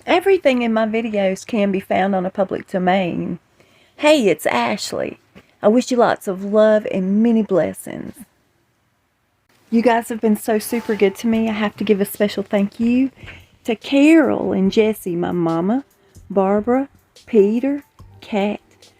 Everything in my videos can be found on a public domain. Hey, it's Ashley. I wish you lots of love and many blessings. You guys have been so super good to me. I have to give a special thank you to Carol and Jessie, my mama, Barbara, Peter, Kat,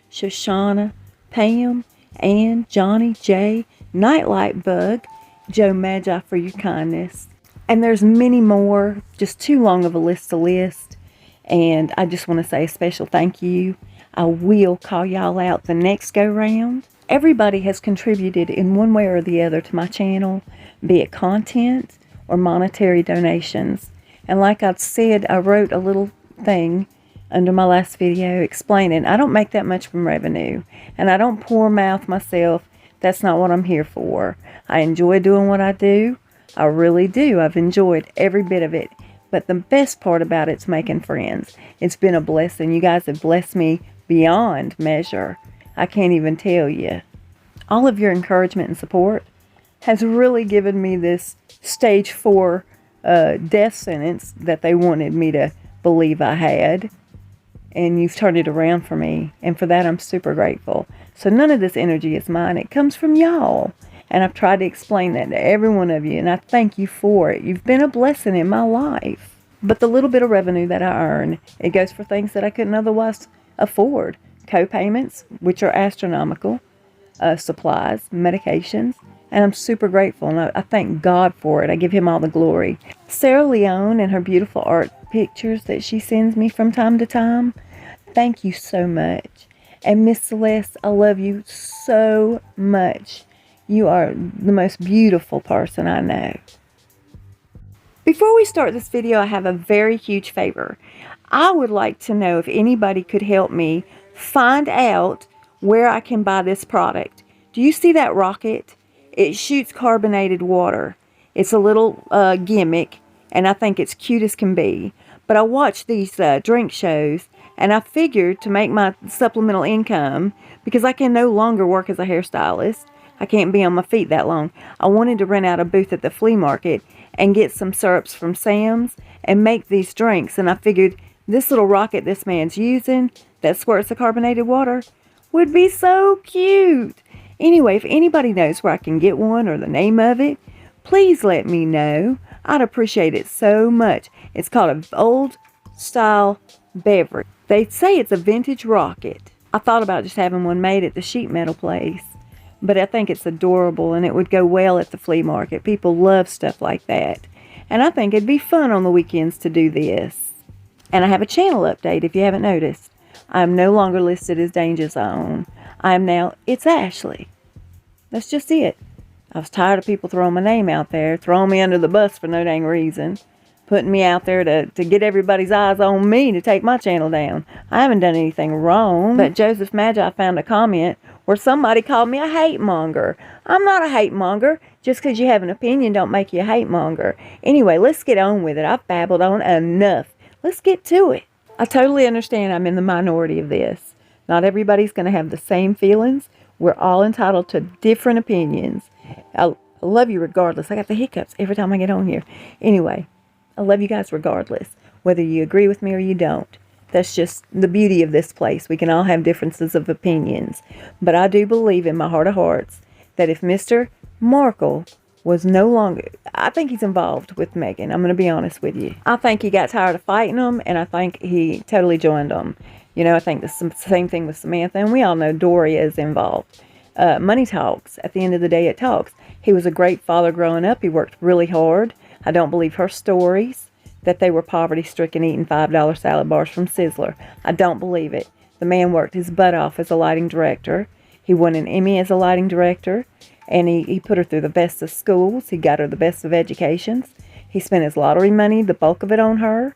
Shoshana, Pam, Ann, Johnny, Jay, Nightlight Bug, Joe Magi for your kindness. And there's many more, just too long of a list to list. And I just want to say a special thank you. I will call y'all out the next go round. Everybody has contributed in one way or the other to my channel, be it content or monetary donations. And like I've said, I wrote a little thing under my last video explaining I don't make that much from revenue. And I don't poor mouth myself. That's not what I'm here for. I enjoy doing what I do. I really do. I've enjoyed every bit of it. But the best part about it's making friends. It's been a blessing. You guys have blessed me beyond measure. I can't even tell you. All of your encouragement and support has really given me this stage 4 death sentence that they wanted me to believe I had. And you've turned it around for me. And for that, I'm super grateful. So none of this energy is mine. It comes from y'all. And I've tried to explain that to every one of you. And I thank you for it. You've been a blessing in my life. But the little bit of revenue that I earn, it goes for things that I couldn't otherwise afford. Co-payments, which are astronomical. Supplies, medications. And I'm super grateful. And I thank God for it. I give him all the glory. Sarah Leone and her beautiful art pictures that she sends me from time to time. Thank you so much. And Miss Celeste, I love you so much. You are the most beautiful person I know. Before we start this video, I have a very huge favor. I would like to know if anybody could help me find out where I can buy this product. Do you see that rocket? It shoots carbonated water. It's a little gimmick, and I think it's cute as can be. But I watch these drink shows, and I figured to make my supplemental income, because I can no longer work as a hairstylist. I can't be on my feet that long. I wanted to rent out a booth at the flea market and get some syrups from Sam's and make these drinks. And I figured this little rocket this man's using that squirts the carbonated water would be so cute. Anyway, if anybody knows where I can get one or the name of it, please let me know. I'd appreciate it so much. It's called an old style beverage. They say it's a vintage rocket. I thought about just having one made at the sheet metal place. But I think it's adorable and it would go well at the flea market. People love stuff like that. And I think it'd be fun on the weekends to do this. And I have a channel update if you haven't noticed. I'm no longer listed as Danger Zone. I am now It's Ashley. That's just it. I was tired of people throwing my name out there, throwing me under the bus for no dang reason, putting me out there to get everybody's eyes on me to take my channel down. I haven't done anything wrong. But Joseph Magi found a comment where somebody called me a hate monger. I'm not a hate monger. Just because you have an opinion don't make you a hate monger. Anyway, let's get on with it. I've babbled on enough. Let's get to it. I totally understand I'm in the minority of this. Not everybody's going to have the same feelings. We're all entitled to different opinions. I love you regardless. I got the hiccups every time I get on here. Anyway, I love you guys regardless, whether you agree with me or you don't. That's just the beauty of this place. We can all have differences of opinions. But I do believe in my heart of hearts that if Mr. Markle was no longer... I think he's involved with Megan. I'm going to be honest with you. I think he got tired of fighting them, and I think he totally joined them. You know, I think the same thing with Samantha, and we all know Doria is involved. Money talks. At the end of the day, it talks. He was a great father growing up. He worked really hard. I don't believe her stories that they were poverty-stricken eating $5 salad bars from Sizzler. I don't believe it. The man worked his butt off as a lighting director. He won an Emmy as a lighting director, and he put her through the best of schools. He got her the best of educations. He spent his lottery money, the bulk of it, on her.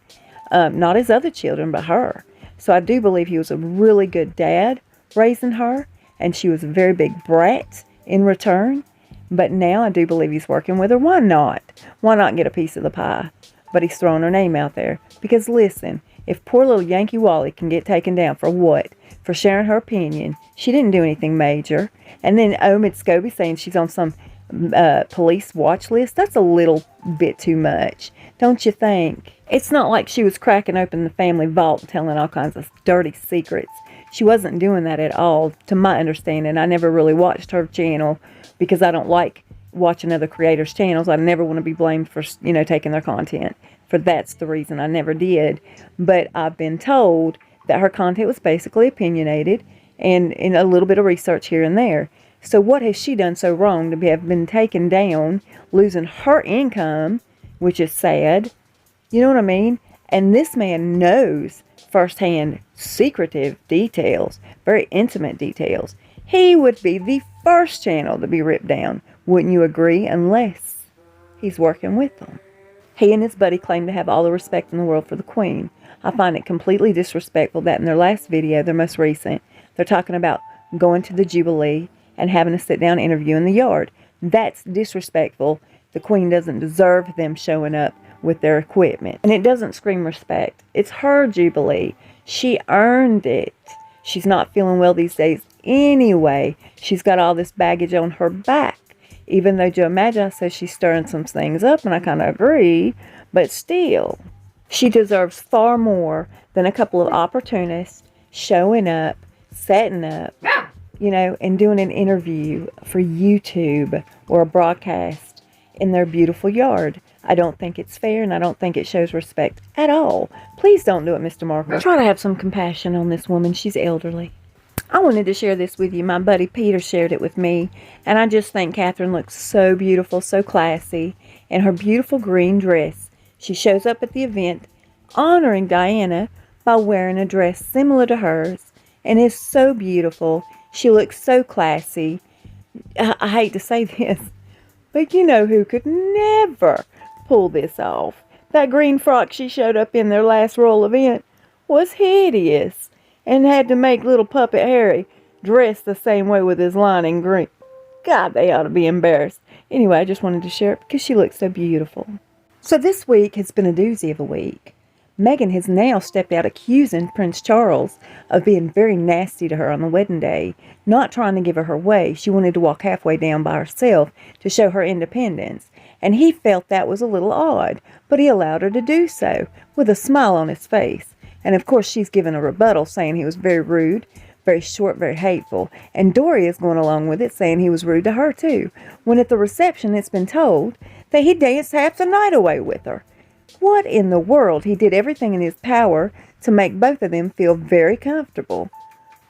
Not his other children, but her. So I do believe he was a really good dad raising her, and she was a very big brat in return. But now I do believe he's working with her. Why not? Why not get a piece of the pie? But he's throwing her name out there. Because listen, if poor little Yankee Wally can get taken down for what? For sharing her opinion. She didn't do anything major. And then Omid Scobie saying she's on some police watch list. That's a little bit too much. Don't you think? It's not like she was cracking open the family vault and telling all kinds of dirty secrets. She wasn't doing that at all, to my understanding. I never really watched her channel because I don't like watching other creators' channels. I never want to be blamed for, taking their content. That's the reason I never did. But I've been told that her content was basically opinionated and in a little bit of research here and there. So what has she done so wrong to have been taken down, losing her income, which is sad? You know what I mean? And this man knows firsthand secretive details, very intimate details. He would be the first channel to be ripped down. Wouldn't you agree? Unless he's working with them. He and his buddy claim to have all the respect in the world for the Queen. I find it completely disrespectful that in their last video, their most recent, they're talking about going to the Jubilee and having a sit-down interview in the yard. That's disrespectful. The Queen doesn't deserve them showing up with their equipment. And it doesn't scream respect. It's her Jubilee. She earned it. She's not feeling well these days anyway. She's got all this baggage on her back. Even though Joe Magi says she's stirring some things up, and I kind of agree, but still, she deserves far more than a couple of opportunists showing up, setting up, and doing an interview for YouTube or a broadcast in their beautiful yard. I don't think it's fair, and I don't think it shows respect at all. Please don't do it, Mr. Markle. Try to have some compassion on this woman. She's elderly. I wanted to share this with you. My buddy Peter shared it with me, and I just think Catherine looks so beautiful, so classy, in her beautiful green dress. She shows up at the event honoring Diana by wearing a dress similar to hers, and is so beautiful. She looks so classy. I hate to say this, but you know who could never pull this off? That green frock she showed up in their last royal event was hideous, and had to make little puppet Harry dress the same way with his lining green. God, they ought to be embarrassed. Anyway, I just wanted to share it because she looks so beautiful. So this week has been a doozy of a week. Meghan has now stepped out accusing Prince Charles of being very nasty to her on the wedding day, not trying to give her her way. She wanted to walk halfway down by herself to show her independence, and he felt that was a little odd, but he allowed her to do so, with a smile on his face. And of course she's given a rebuttal saying he was very rude, very short, very hateful, and Doria is going along with it, saying he was rude to her too, when at the reception it's been told that he danced half the night away with her. What in the world? He did everything in his power to make both of them feel very comfortable.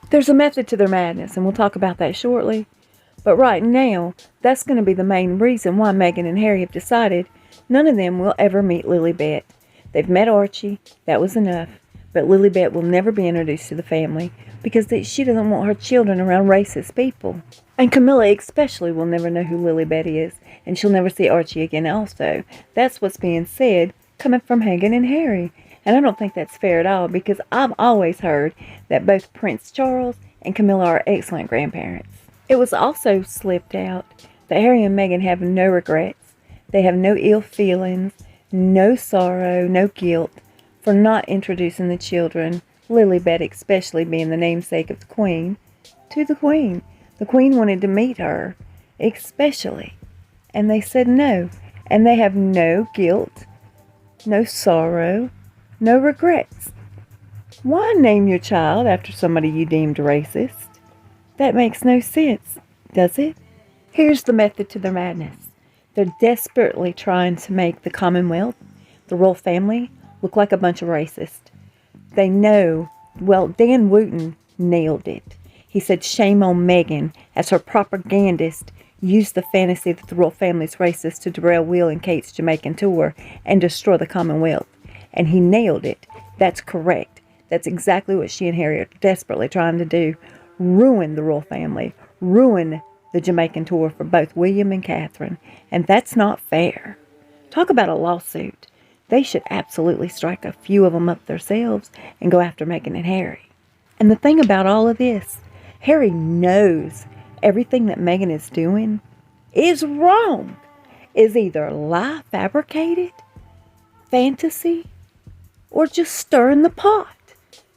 There's a method to their madness, and we'll talk about that shortly. But right now, that's going to be the main reason why Meghan and Harry have decided none of them will ever meet Lilibet. They've met Archie. That was enough. But Lilibet will never be introduced to the family because she doesn't want her children around racist people. And Camilla especially will never know who Lilibet is, and she'll never see Archie again also. That's what's being said, coming from Meghan and Harry. And I don't think that's fair at all, because I've always heard that both Prince Charles and Camilla are excellent grandparents. It was also slipped out that Harry and Meghan have no regrets. They have no ill feelings, no sorrow, no guilt for not introducing the children, Lilibet especially being the namesake of the Queen, to the Queen. The Queen wanted to meet her, especially, and they said no. And they have no guilt, no sorrow, no regrets. Why name your child after somebody you deemed racist? That makes no sense, does it? Here's the method to their madness. They're desperately trying to make the Commonwealth, the royal family, look like a bunch of racists. They know, well, Dan Wooten nailed it. He said shame on Meghan, as her propagandist used the fantasy that the royal family is racist to derail Will and Kate's Jamaican tour and destroy the Commonwealth. And he nailed it. That's correct. That's exactly what she and Harry are desperately trying to do. Ruin the royal family. Ruin the Jamaican tour for both William and Catherine. And that's not fair. Talk about a lawsuit. They should absolutely strike a few of them up themselves and go after Meghan and Harry. And the thing about all of this, Harry knows everything that Meghan is doing is wrong, is either lie fabricated, fantasy, or just stirring the pot,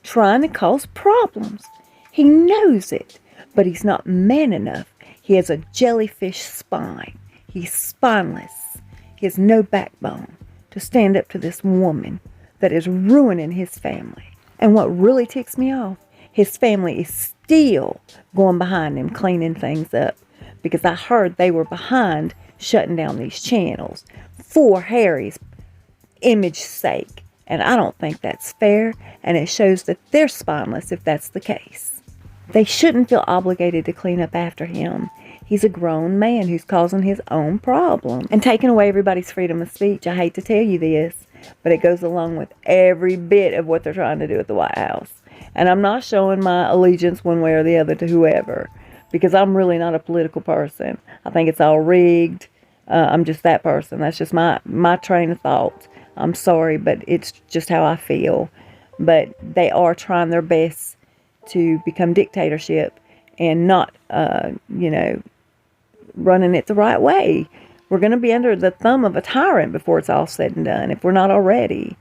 trying to cause problems. He knows it, but he's not man enough. He has a jellyfish spine. He's spineless. He has no backbone. to stand up to this woman that is ruining his family. And what really ticks me off, his family is still going behind him, cleaning things up. Because I heard they were behind shutting down these channels for Harry's image's sake. And I don't think that's fair, and it shows that they're spineless if that's the case. They shouldn't feel obligated to clean up after him. He's a grown man who's causing his own problem and taking away everybody's freedom of speech. I hate to tell you this, but it goes along with every bit of what they're trying to do at the White House. And I'm not showing my allegiance one way or the other to whoever, because I'm really not a political person. I think it's all rigged. I'm just that person. That's just my train of thought. I'm sorry, but it's just how I feel. But they are trying their best to become dictatorship and not, running it the right way. We're going to be under the thumb of a tyrant before it's all said and done, if we're not already.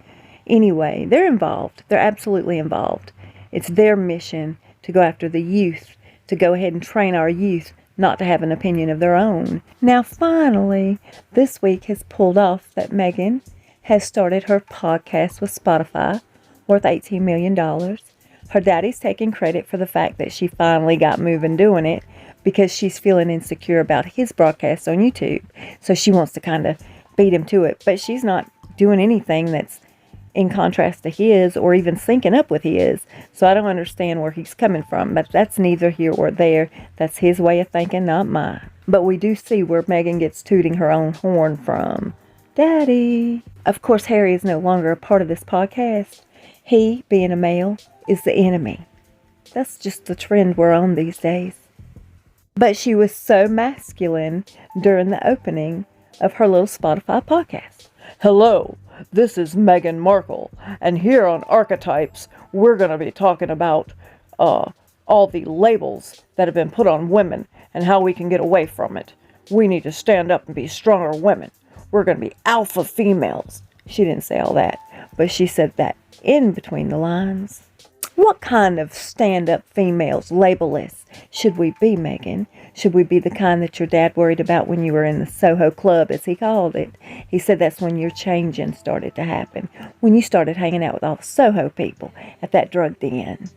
Anyway, they're involved. They're absolutely involved. It's their mission to go after the youth, to go ahead and train our youth not to have an opinion of their own. Now, finally, this week has pulled off that Meghan has started her podcast with Spotify, worth $18 million. Her daddy's taking credit for the fact that she finally got moving doing it, because she's feeling insecure about his broadcast on YouTube. So she wants to kind of beat him to it. But she's not doing anything that's in contrast to his or even syncing up with his. So I don't understand where he's coming from. But that's neither here or there. That's his way of thinking, not mine. But we do see where Meghan gets tooting her own horn from. Daddy. Of course, Harry is no longer a part of this podcast. He, being a male, is the enemy. That's just the trend we're on these days. But she was so masculine during the opening of her little Spotify podcast. Hello, this is Meghan Markle, and here on Archetypes, we're going to be talking about all the labels that have been put on women and how we can get away from it. We need to stand up and be stronger women. We're going to be alpha females. She didn't say all that, but she said that in between the lines. What kind of stand-up females, labelless, should we be, Meghan? Should we be the kind that your dad worried about when you were in the Soho Club, as he called it? He said that's when your changing started to happen, when you started hanging out with all the Soho people at that drug den.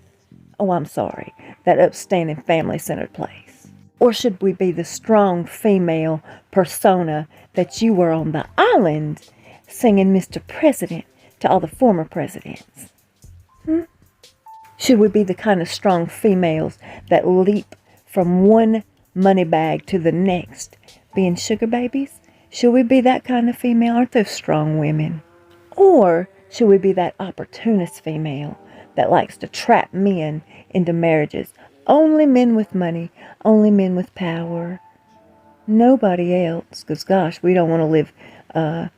Oh, I'm sorry, that upstanding family-centered place. Or should we be the strong female persona that you were on the island, singing Mr. President to all the former presidents? Should we be the kind of strong females that leap from one money bag to the next, being sugar babies? Should we be that kind of female? Aren't those strong women? Or should we be that opportunist female that likes to trap men into marriages? Only men with money, only men with power. Nobody else, because gosh, we don't want to live a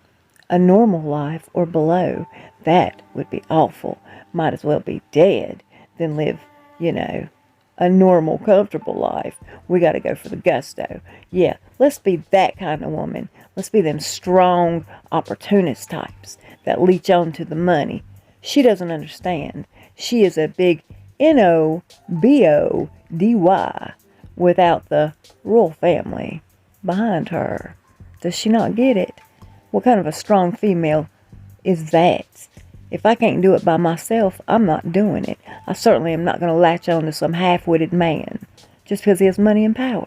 normal life or below. That would be awful. Might as well be dead than live, a normal, comfortable life. We got to go for the gusto. Yeah, let's be that kind of woman. Let's be them strong, opportunist types that leech on to the money. She doesn't understand. She is a big N-O-B-O-D-Y without the royal family behind her. Does she not get it? What kind of a strong female is that? If I can't do it by myself, I'm not doing it. I certainly am not going to latch on to some half-witted man just because he has money and power.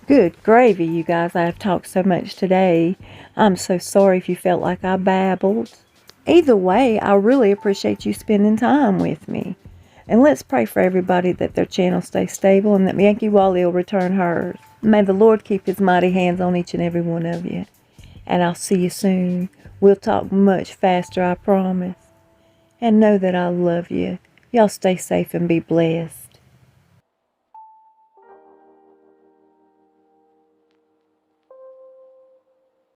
Good gravy, you guys. I have talked so much today. I'm so sorry if you felt like I babbled. Either way, I really appreciate you spending time with me. And let's pray for everybody that their channel stays stable and that Yankee Wally will return hers. May the Lord keep his mighty hands on each and every one of you. And I'll see you soon. We'll talk much faster, I promise. And know that I love you. Y'all stay safe and be blessed.